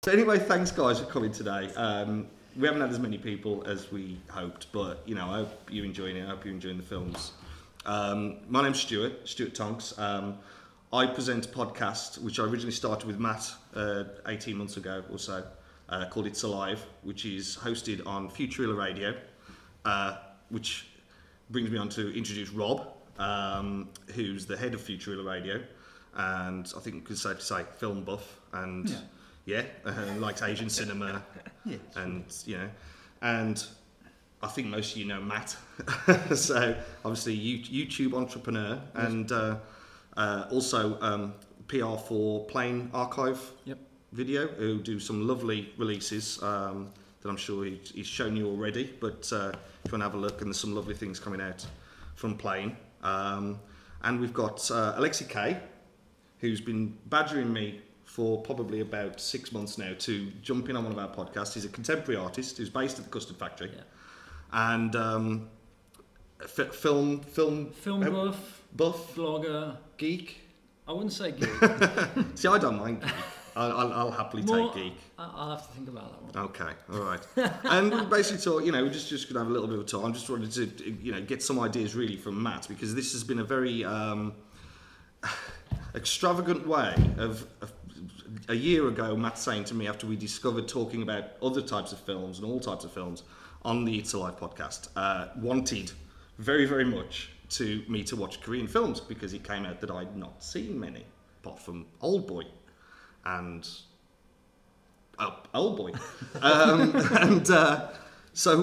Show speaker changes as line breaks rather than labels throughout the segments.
So anyway, thanks guys for coming today. We haven't had as many people as we hoped, but you know, I hope you're enjoying it. I hope you're enjoying the films. My name's Stuart Tonks. I present a podcast which I originally started with Matt 18 months ago or so, called It's Alive, which is hosted on Futurilla Radio, which brings me on to introduce Rob, who's the head of Futurilla Radio, and I think it's safe to say film buff, and likes Asian cinema, and you know, and I think most of you know Matt. So obviously YouTube entrepreneur, and also PR for Plane Archive Video, who do some lovely releases that I'm sure he's shown you already. But if you want to have a look, and there's some lovely things coming out from Plane. And we've got Alexi Kay, who's been badgering me for probably about 6 months now to jump in on one of our podcasts. He's a contemporary artist who's based at the Custard Factory, and film buff,
blogger,
geek.
I wouldn't say geek.
See, I don't mind geek. I'll happily take geek.
I'll have to think about that one.
Okay, all right. And we basically thought, you know, we're just going to have a little bit of time. Just wanted to, you know, get some ideas really from Matt, because this has been a very extravagant way of a year ago, Matt saying to me after we discovered talking about other types of films and all types of films on the It's Alive podcast, wanted very, very much me to watch Korean films, because it came out that I'd not seen many, apart from Old Boy and Old Boy. So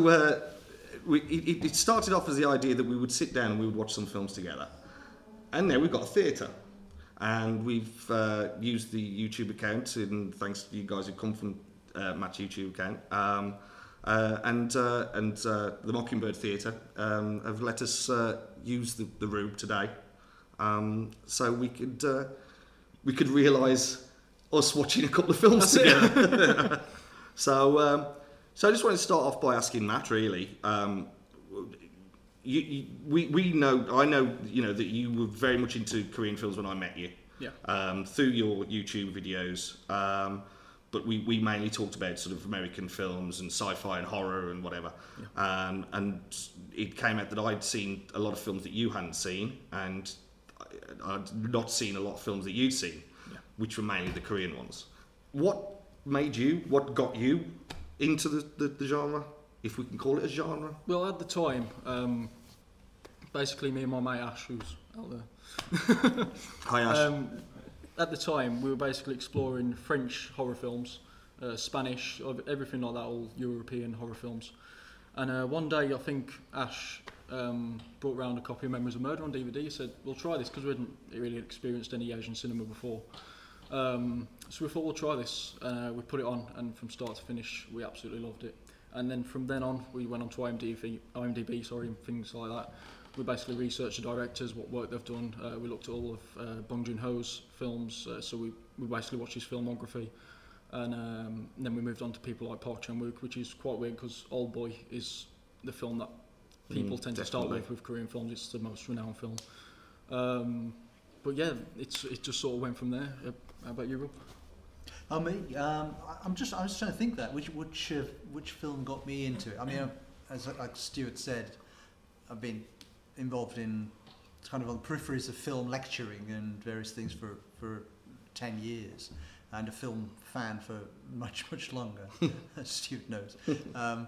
it started off as the idea that we would sit down and we would watch some films together. And now we've got a theatre. And we've used the YouTube account, and thanks to you guys who come from Matt's YouTube account, and the Mockingbird Theatre have let us use the room today, so we could realise us watching a couple of films together. So I just want to start off by asking Matt, really. We know, I know, you know, that you were very much into Korean films when I met you. Through your YouTube videos. But we mainly talked about sort of American films and sci-fi and horror and whatever. And it came out that I'd seen a lot of films that you hadn't seen, and I'd not seen a lot of films that you'd seen, which were mainly the Korean ones. What got you into the genre, if we can call it a genre?
Well, at the time, basically me and my mate Ash, who's out there.
Hi Ash.
At the time, we were basically exploring French horror films, Spanish, everything like that, all European horror films. And one day, I think Ash brought round a copy of Memories of Murder on DVD. He said, "We'll try this," because we hadn't really experienced any Asian cinema before. So we thought, we'll try this. We put it on, and from start to finish, we absolutely loved it. And then from then on, we went on to IMDb, and things like that. We basically researched the directors, what work they've done. We looked at all of Bong Joon-ho's films, so we basically watched his filmography. And then we moved on to people like Park Chan-wook, which is quite weird because Old Boy is the film that people tend to start with Korean films. It's the most renowned film. But yeah, it just sort of went from there. How about you, Rob?
Me, I was trying to think that which film got me into it. I mean, as like Stuart said, I've been involved in kind of on the peripheries of film lecturing and various things for 10 years, and a film fan for much longer, as Stuart knows. And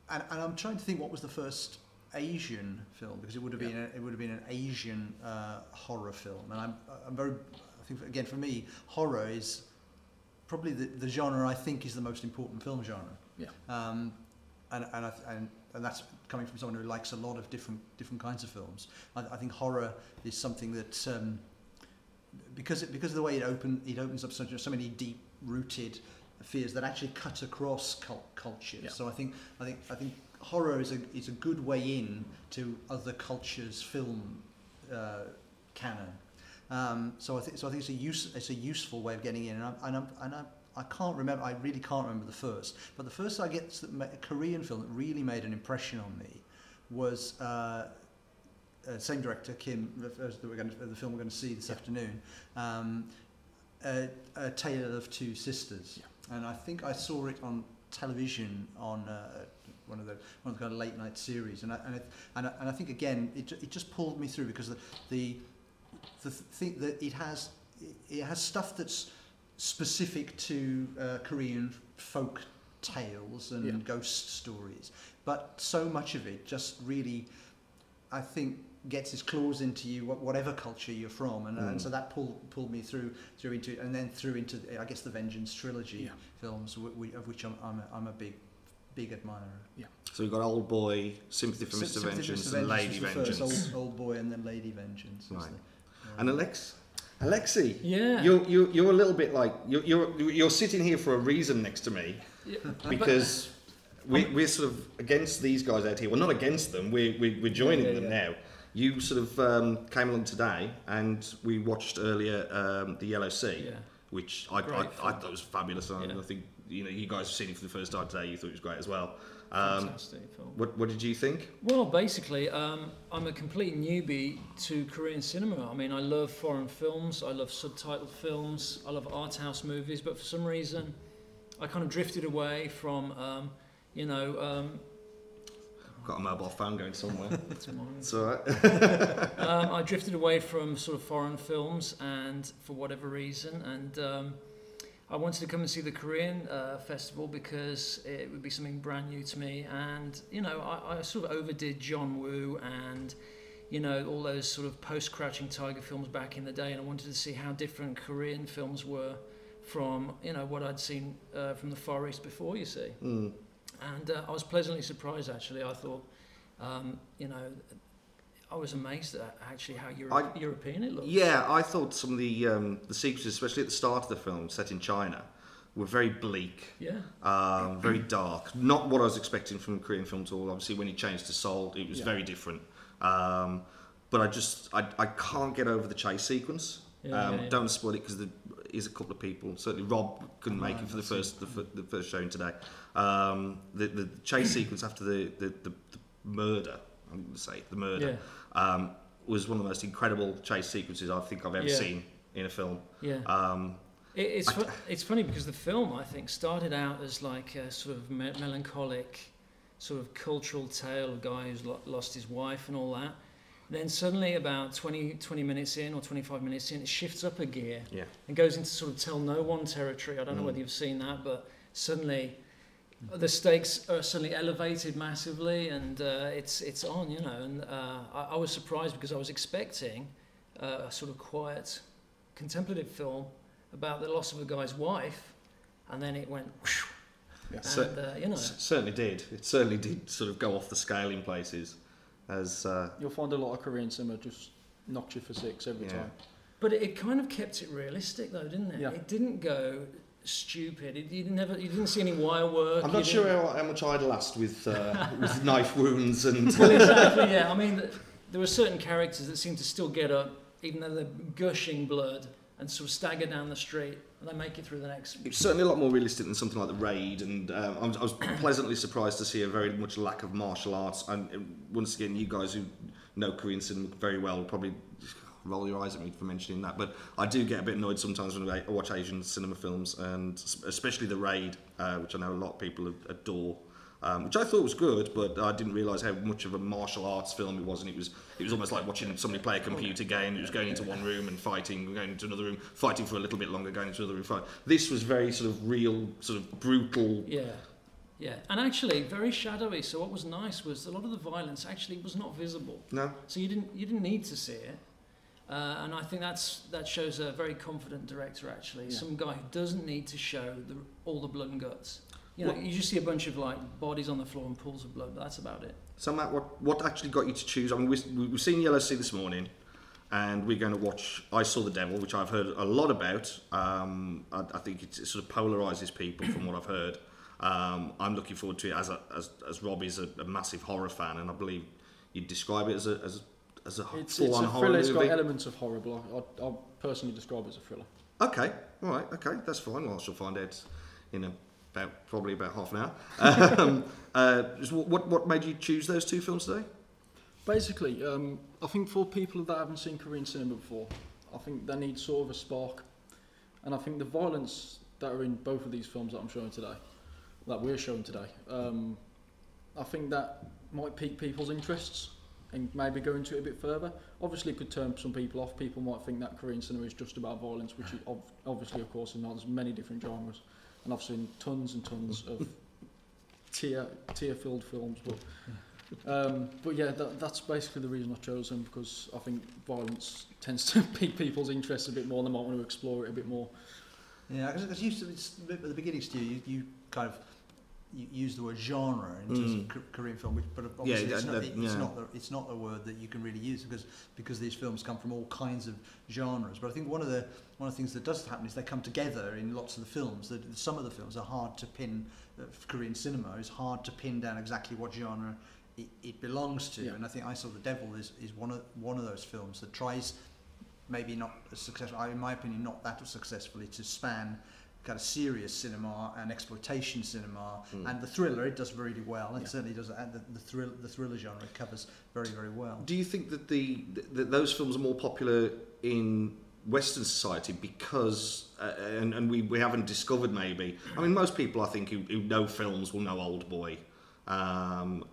I'm trying to think what was the first Asian film, because it would have been an Asian horror film, and I think again for me horror is probably the genre I think is the most important film genre. And that's coming from someone who likes a lot of different kinds of films. I think horror is something that because of the way it opens up so many deep-rooted fears that actually cut across cultures. So I think horror is a good way in to other cultures' film canon. So I think it's a useful way of getting in, and I can't remember. I really can't remember the first. But the first I get a Korean film that really made an impression on me was same director Kim, the film we're going to see this afternoon. A Tale of Two Sisters, and I think I saw it on television on one of the kind of late night series, and I think again it just pulled me through because the thing that it has stuff that's specific to Korean folk tales and ghost stories, but so much of it just really, I think, gets its claws into you, whatever culture you're from, and so that pulled me through into it, and then through into, I guess, the Vengeance trilogy films, of which I'm a big admirer. Yeah.
So we've got Old Boy, Sympathy for Mr. Vengeance, and Lady Vengeance.
First, Old Boy, and then Lady Vengeance.
Right. And Alexi,
yeah,
you're a little bit like you're sitting here for a reason next to me, because we're sort of against these guys out here. Well, not against them. We're joining them now. You sort of came along today, and we watched earlier The Yellow Sea, which I thought was fabulous. I think you guys have seen it for the first time today. You thought it was great as well.
Fantastic film.
What did you think?
Well, basically, I'm a complete newbie to Korean cinema. I mean, I love foreign films, I love subtitled films, I love art house movies, but for some reason, I kind of drifted away from,
Got a mobile phone going somewhere.
It's mine.
It's all right.
I drifted away from sort of foreign films, and for whatever reason, and I wanted to come and see the Korean festival because it would be something brand new to me, and I sort of overdid John Woo and all those sort of post-Crouching Tiger films back in the day, and I wanted to see how different Korean films were from what I'd seen from the Far East before, you see. And I was pleasantly surprised, actually. I thought, I was amazed at actually how European it looked.
Yeah, I thought some of the sequences, especially at the start of the film, set in China, were very bleak.
Yeah.
Very dark. Not what I was expecting from a Korean film at all. Obviously, when he changed to Seoul, it was very different. But I can't get over the chase sequence. Don't spoil it because there is a couple of people. Certainly, Rob couldn't make it for the first showing today. The chase sequence after the murder, I'm going to say the murder, was one of the most incredible chase sequences I think I've ever seen in a film.
Yeah. It's funny because the film, I think, started out as like a sort of melancholic, sort of cultural tale of a guy who's lost his wife and all that. Then suddenly, about 20 minutes in or 25 minutes in, it shifts up a gear and goes into sort of tell no one territory. I don't know whether you've seen that, but suddenly the stakes are suddenly elevated massively, and it's on, And I was surprised because I was expecting a sort of quiet, contemplative film about the loss of a guy's wife, and then it went.
Yeah. Certainly did. It certainly did sort of go off the scale in places.
You'll find a lot of Korean cinema just knocks you for six every time.
But it kind of kept it realistic, though, didn't it?
Yeah.
It didn't go stupid. You didn't see any wire work.
I'm not sure how much I'd last with knife wounds and.
Well, exactly. Yeah. I mean, there were certain characters that seemed to still get up, even though they're gushing blood, and sort of stagger down the street, and they make it through the next.
It's certainly a lot more realistic than something like The Raid, and I was pleasantly surprised to see a very much lack of martial arts. And once again, you guys who know Korean cinema very well will probably roll your eyes at me for mentioning that, but I do get a bit annoyed sometimes when I watch Asian cinema films, and especially The Raid, which I know a lot of people adore. Which I thought was good, but I didn't realise how much of a martial arts film it was, and it was almost like watching somebody play a computer game. It was going into one room and fighting, going into another room, fighting for a little bit longer, going into another room, fighting. This was very sort of real, sort of brutal.
Yeah, and actually very shadowy. So what was nice was a lot of the violence actually was not visible.
No.
So you didn't need to see it, and I think that shows a very confident director actually. Yeah. Some guy who doesn't need to show all the blood and guts. You just see a bunch of like bodies on the floor and pools of blood, but that's about it.
So Matt, what actually got you to choose? I mean, we've seen Yellow Sea this morning, and we're going to watch I Saw the Devil, which I've heard a lot about. I think it sort of polarises people from what I've heard. I'm looking forward to it as Rob is a massive horror fan, and I believe you'd describe it as a full-on horror movie.
It's got elements of horror, but I'll personally describe it as a thriller.
Okay, all right, okay, that's fine. Well, I shall find out in probably about half an hour. What made you choose those two films today?
Basically, I think for people that haven't seen Korean cinema before, I think they need sort of a spark. And I think the violence that are in both of these films that I'm showing today, that we're showing today, I think that might pique people's interests and maybe go into it a bit further. Obviously it could turn some people off. People might think that Korean cinema is just about violence, which is obviously, of course, there's many different genres. And I've seen tons and tons of tear-filled films, but yeah, that's basically the reason I chose them, because I think violence tends to pique people's interest a bit more, and they might want to explore it a bit more.
Yeah, because at the beginning, Stu, you kind of you use the word genre in terms of Korean film, but obviously it's not the word that you can really use because these films come from all kinds of genres. But I think one of the things that does happen is they come together in lots of the films. Some of the films are hard to pin. Korean cinema is hard to pin down exactly what genre it belongs to, and I think I Saw the Devil is one of those films that tries, maybe not as successful, in my opinion, not that successfully, to span kind of serious cinema and exploitation cinema, and the thriller. It does really well. It certainly does. And the thriller genre it covers very, very well.
Do you think that that those films are more popular in Western society because, and we haven't discovered maybe? I mean, most people I think who know films will know Old Boy, and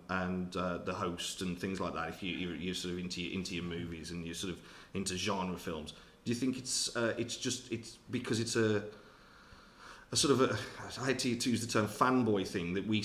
The Host and things like that. If you're sort of into your movies and you're sort of into genre films, do you think it's because it's a sort of I hate to use the term fanboy thing that we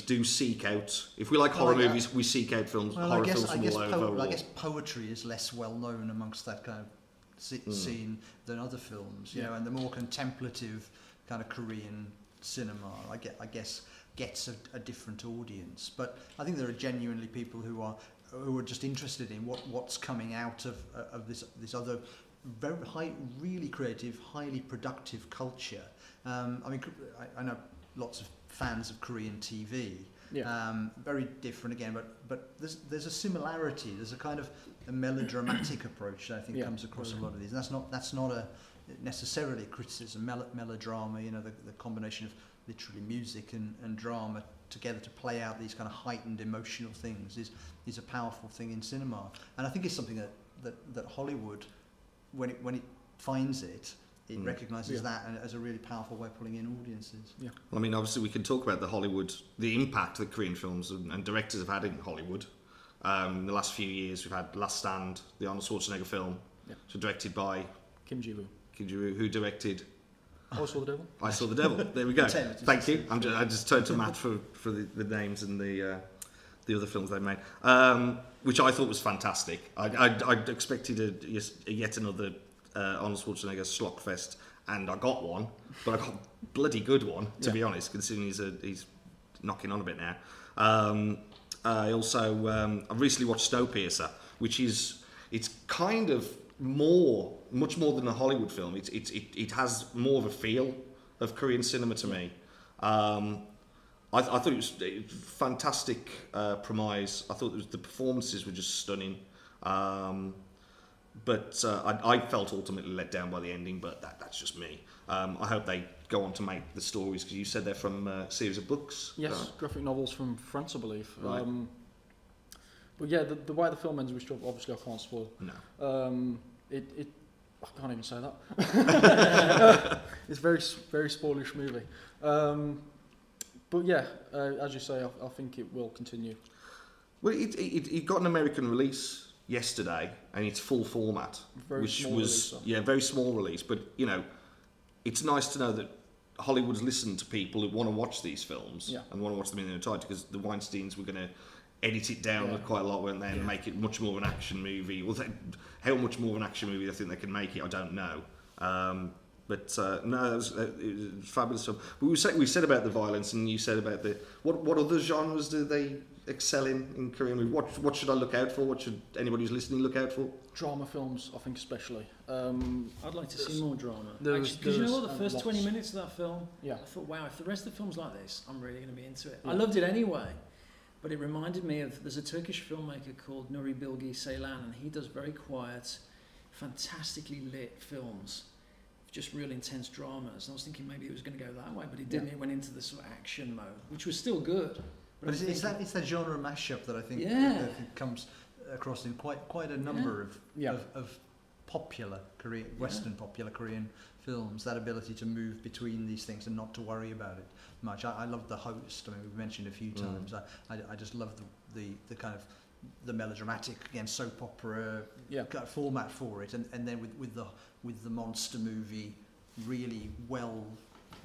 do seek out. If we like horror movies, we seek out films, horror films from all over.
I guess poetry is less well known amongst that kind of scene than other films, you know, and the more contemplative kind of Korean cinema, I guess, gets a different audience. But I think there are genuinely people who are just interested in what's coming out of this other very really creative, highly productive culture. I mean, I know lots of fans of Korean TV. Very different again, but there's a similarity. There's a kind of a melodramatic approach that I think comes across a lot of these. And that's not a necessarily a criticism. Melodrama, you know, the combination of literally music and drama together to play out these kind of heightened emotional things is a powerful thing in cinema. And I think it's something that Hollywood, when it finds it recognises that as a really powerful way of pulling in audiences. Yeah.
Well, I mean, obviously we can talk about the impact that Korean films and directors have had in Hollywood. In the last few years, we've had Last Stand, the Arnold Schwarzenegger film, so directed by
Kim Ji-woo,
who directed
I Saw the Devil.
I Saw the Devil. There we go. Thank you. I just turned to Matt for the names and the other films they made, which I thought was fantastic. I expected yet another Arnold Schwarzenegger schlockfest, and I got one, but I got a bloody good one, to be honest, considering he's knocking on a bit now. I also I've recently watched Snowpiercer, which it's kind of much more than a Hollywood film. It has more of a feel of Korean cinema to me. I thought it was a fantastic premise. I thought the performances were just stunning. But I felt ultimately let down by the ending, but that's just me. I hope they go on to make the stories, because you said they're from a series of books.
Yes, graphic novels from France, I believe.
Right.
But yeah, the way the film ends, which obviously I can't spoil.
No.
I can't even say that. It's a very, very spoilish movie. But yeah, as you say, I think it will continue.
Well, it got an American release yesterday, and it's full format, very small release. But you know, it's nice to know that Hollywood's listened to people who want to watch these films and want to watch them in their entirety, because the Weinsteins were going to edit it down quite a lot, weren't they, and make it much more of an action movie. Well, how much more of an action movie I think they can make it, I don't know. But no, it was fabulous film. But we said about the violence, and you said about what other genres do they excel in Korean movie? What should I look out for? What should anybody who's listening look out for?
Drama films, I think especially.
I'd like to see more drama. Because you know what, the first 20 minutes of that film, I thought, wow, if the rest of the film's like this, I'm really going to be into it. I loved it anyway. But it reminded me of, there's a Turkish filmmaker called Nuri Bilge Ceylan, and he does very quiet, fantastically lit films, just real intense dramas. And I was thinking maybe it was going to go that way, but it didn't. It went into the sort of action mode, which was still good.
But it's that genre mashup that I think that comes across in quite a number of popular Korean, Western popular Korean films, that ability to move between these things and not to worry about it much. I love The Host. I mean, we've mentioned a few times. I just love the kind of the melodramatic, again, soap opera kind of format for it, and then with the monster movie really well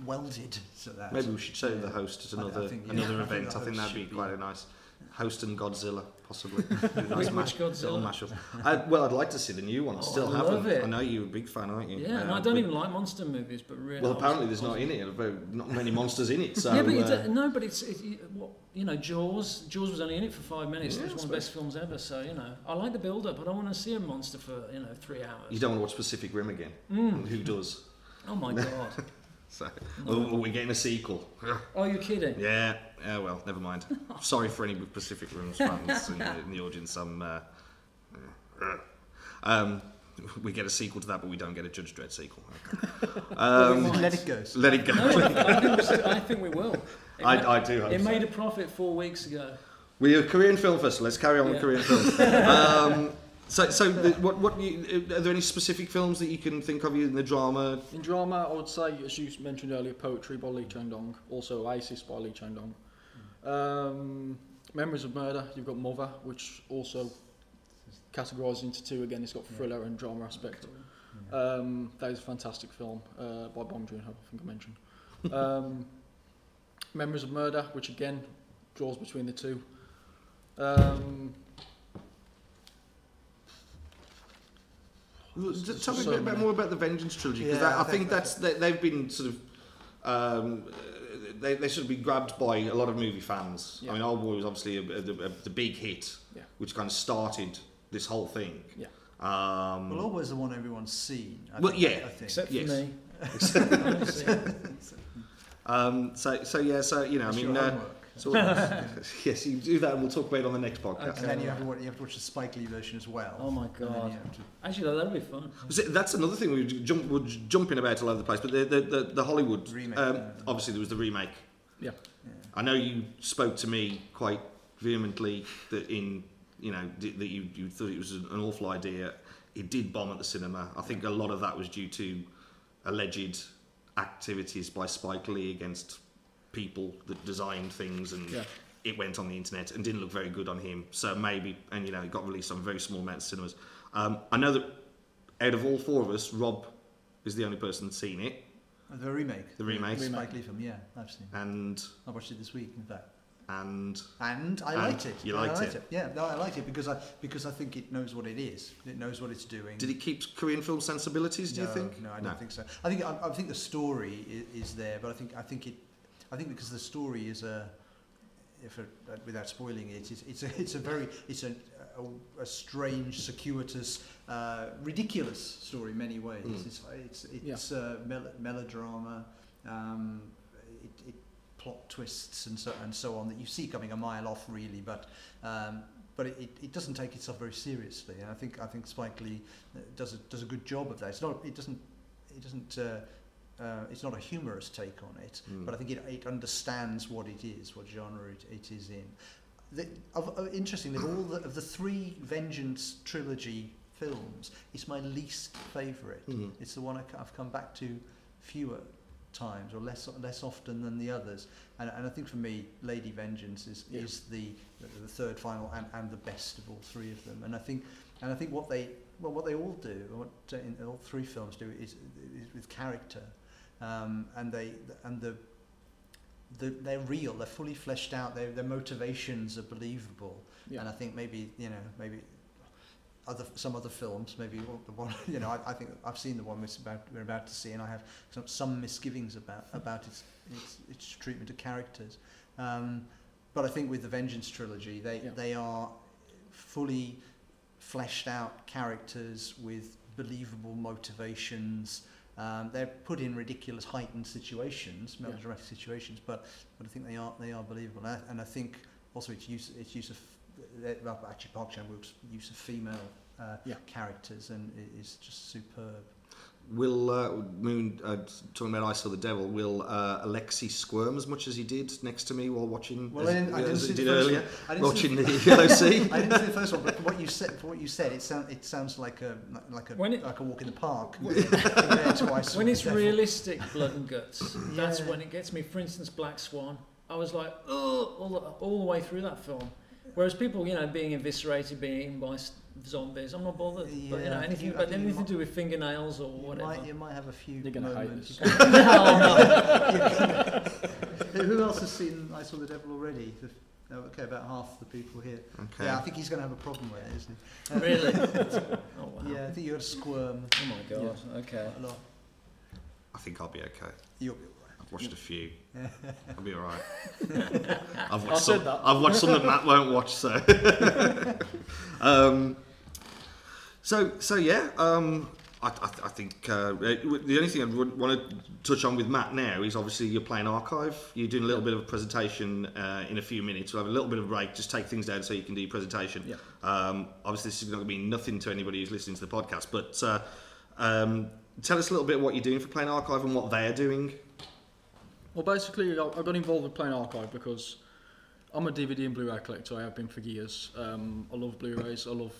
welded to that.
Maybe we should show The Host as another event. I think that'd be quite a nice Host and Godzilla, possibly. Nice
Which Godzilla?
Mashup. Well, I'd like to see the new one. Still
I
haven't.
love it.
I know you're a big fan, aren't you?
Yeah, and I don't even like monster movies, but really.
Well, apparently there's not in it. Not many monsters in it. So
yeah, but no, but it's Jaws. Jaws was only in it for 5 minutes.
Yeah,
It was one of the best films ever. So I like the build-up. I don't want to see a monster for 3 hours.
You don't want to watch Pacific Rim again. Who does?
Oh my god.
So we're getting a sequel.
Oh, you're kidding?
Yeah. Well, never mind. Sorry for any Pacific Rim fans in the audience. We get a sequel to that, but we don't get a Judge Dredd sequel. Okay.
Let it go.
Let it go.
No, I think we will.
I do hope
It
so.
made a profit 4 weeks ago.
We're a Korean film festival. Let's carry on with Korean films. Are there any specific films that you can think of in the drama?
In drama, I would say, as you mentioned earlier, Poetry by Lee Chang-dong, also Oasis by Lee Chang-dong. Memories of Murder, you've got Mother, which also categorised into two again. It's got thriller and drama aspect. That is a fantastic film by Bong Joon-ho, I think I mentioned. Memories of Murder, which again draws between the two.
Tell me a bit more about the Vengeance trilogy, because I think they've been sort of they should be grabbed by a lot of movie fans. I mean, Old Boy was obviously the big hit, which kind of started this whole thing.
Well, Old Boy's the one everyone's seen. I think.
Except for me.
So I mean. Yes, you do that, and we'll talk about it on the next podcast.
Okay. And then you have to watch the Spike Lee version as well.
Oh my god! Actually, that'd be fun.
That's another thing we're jumping about all over the place. But the Hollywood
remake.
Obviously, there was the remake.
Yeah.
I know you spoke to me quite vehemently that you thought it was an awful idea. It did bomb at the cinema. I think a lot of that was due to alleged activities by Spike Lee against people that designed things, and it went on the internet and didn't look very good on him. So maybe, and it got released on a very small amount of cinemas. I know that out of all four of us, Rob is the only person that's seen it.
The remake.
The remake.
Spike Lee film, I've seen.
And
I watched it this week, in fact.
And
I liked it.
You liked it?
Yeah, no, I liked it because I think it knows what it is. It knows what it's doing.
Did it keep Korean film sensibilities? Do you think?
No, I don't think so. I think the story is there, but I think because the story is without spoiling it, it's a strange, circuitous, ridiculous story in many ways. It's melodrama. It plot twists and so on that you see coming a mile off, really, but it doesn't take itself very seriously, and I think Spike Lee does a good job of that. It's not a humorous take on it, but I think it understands what it is, what genre it is in. Interestingly, of the three Vengeance trilogy films, it's my least favourite. It's the one I've come back to fewer times, or less often than the others, and I think for me, Lady Vengeance is the third final and the best of all three of them. And I think what they all do, what in all three films do, is with character. And they're real. They're fully fleshed out. Their motivations are believable. And I think maybe some other films, maybe the one I think I've seen the one we're about to see, and I have some misgivings about its treatment of characters. But I think with the Vengeance trilogy, they are fully fleshed out characters with believable motivations. They're put in ridiculous, heightened situations, melodramatic situations, but I think they are believable. And I think also its use of actually Park Chan-wook's use of female characters and is just superb.
will Moon talking about I Saw the Devil? Will Alexi squirm as much as he did next to me while watching?
Well, I didn't see
he
the
did
first
earlier,
one.
watching the Yellow Sea.
I didn't see the first one, but from what you said, it sounds like a walk in the park. When
it's realistic blood and guts, that's when it gets me. For instance, Black Swan. I was like, oh, all the way through that film. Whereas people, being eviscerated, being eaten by zombies, I'm not bothered.
Yeah,
but anything to do with fingernails or whatever.
You might have a few.
You're gonna hate
moments.
this.
Who else has seen I Saw the Devil already? Okay, about half the people here.
Okay.
Yeah, I think he's going to have a problem with it, isn't he?
Really? Oh wow.
Yeah, I think you're going to squirm.
Oh my god. Okay.
A lot.
I think I'll be okay.
You'll be all right.
I've watched a few. I'll be all right. I've
I
watched some that Matt won't watch, so. So yeah. I think the only thing I would want to touch on with Matt now is obviously you're playing Archive. You're doing a little bit of a presentation in a few minutes. We'll have a little bit of a break, just take things down so you can do your presentation.
Yeah.
Obviously, this is not going to be nothing to anybody who's listening to the podcast, but tell us a little bit what you're doing for Playing Archive and what they're doing.
Well, basically, I got involved with Playing Archive because I'm a DVD and Blu-ray collector. I have been for years. I love Blu-rays. I love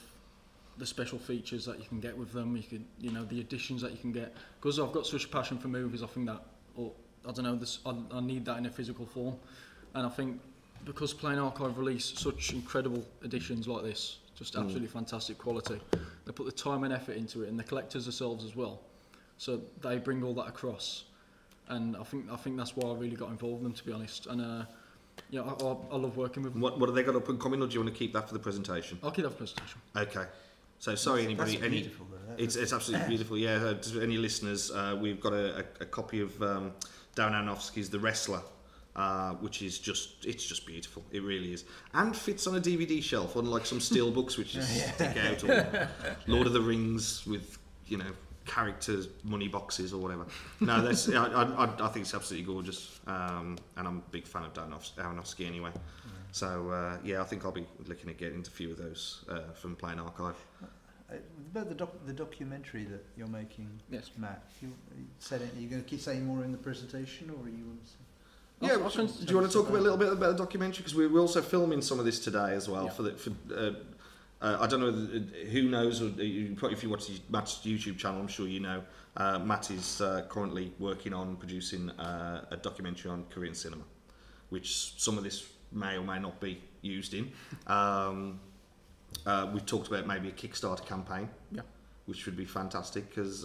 the special features that you can get with them. The editions that you can get. Because I've got such a passion for movies, I think that, I need that in a physical form. And I think because Playing Archive release such incredible editions like this, just absolutely fantastic quality. They put the time and effort into it, and the collectors themselves as well. So they bring all that across. And I think that's why I really got involved with them, to be honest. And I love working with them.
What have they got up and coming, or do you want to keep that for the presentation?
I'll keep that for the presentation.
Okay. So sorry,
That's beautiful, though.
It's absolutely beautiful. Yeah. To any listeners, we've got a copy of Darren Aronofsky's The Wrestler, which is just beautiful. It really is, and fits on a DVD shelf, unlike some steel books which just stick out, or Lord of the Rings with characters, money boxes or whatever. No, that's I think it's absolutely gorgeous, and I'm a big fan of Aronofsky anyway. So I think I'll be looking at getting into a few of those from Playing Archive.
About the documentary that you're making,
yes,
Matt. You said it. Are you going to keep saying more in the presentation, or are you?
Do you want to talk a little bit about the documentary? Because we're also filming some of this today as well.
Yeah.
I don't know who knows, or if you watch Matt's YouTube channel, I'm sure you know. Matt is currently working on producing a documentary on Korean cinema, which some of this may or may not be used in. We've talked about maybe a Kickstarter campaign, which would be fantastic. Because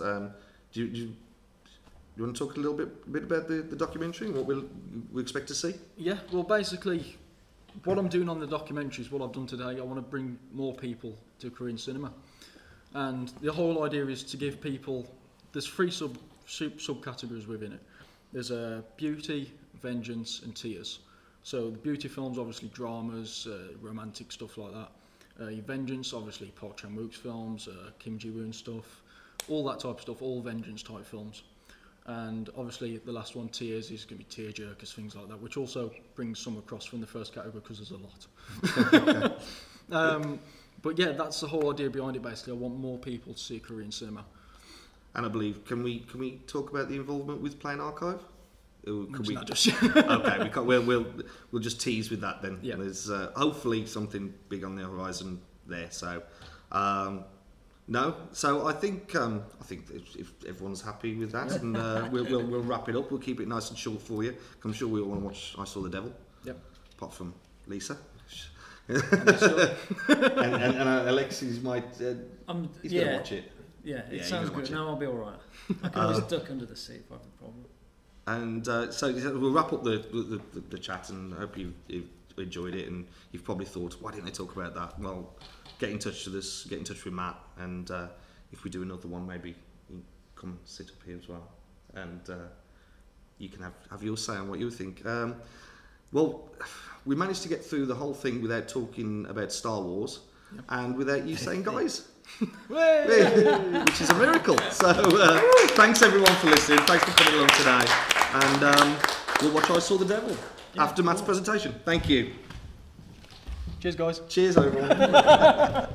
do you want to talk a little bit about the documentary and what we expect to see? Yeah.
Well, basically, what I'm doing on the documentary is what I've done today. I want to bring more people to Korean cinema, and the whole idea is to give people. There's three subcategories within it. There's beauty, vengeance, and tears. So the beauty films, obviously dramas, romantic stuff like that. Your vengeance, obviously Park Chan-wook's films, Kim Ji-woon stuff, all that type of stuff, all vengeance type films. And obviously the last one, tears, is going to be tearjerkers, things like that, which also brings some across from the first category because there's a lot. But yeah, that's the whole idea behind it. Basically, I want more people to see Korean cinema. And I believe, can we talk about the involvement with Playing Archive? Could we? Okay, we'll just tease with that then. Yeah. There's hopefully something big on the horizon there. So no, so I think if everyone's happy with that, and we'll wrap it up. We'll keep it nice and short for you. I'm sure we all want to watch I Saw the Devil. Yep. Apart from Lisa. and Alexis might. He's going to watch it.
Yeah, it sounds good. No, I'll be all right. I can always duck under the seat if I have a problem. And so we'll wrap up the chat, and I hope you've enjoyed it, and you've probably thought, why didn't they talk about that? Well, get in touch with us, get in touch with Matt, and if we do another one, maybe you come sit up here as well, and you can have your say on what you think. Well, we managed to get through the whole thing without talking about Star Wars, and without you saying guys. Which is a miracle. So thanks everyone for listening, thanks for coming along today, and we'll watch I Saw the Devil after Matt's presentation. Thank you. Cheers guys. Cheers everyone.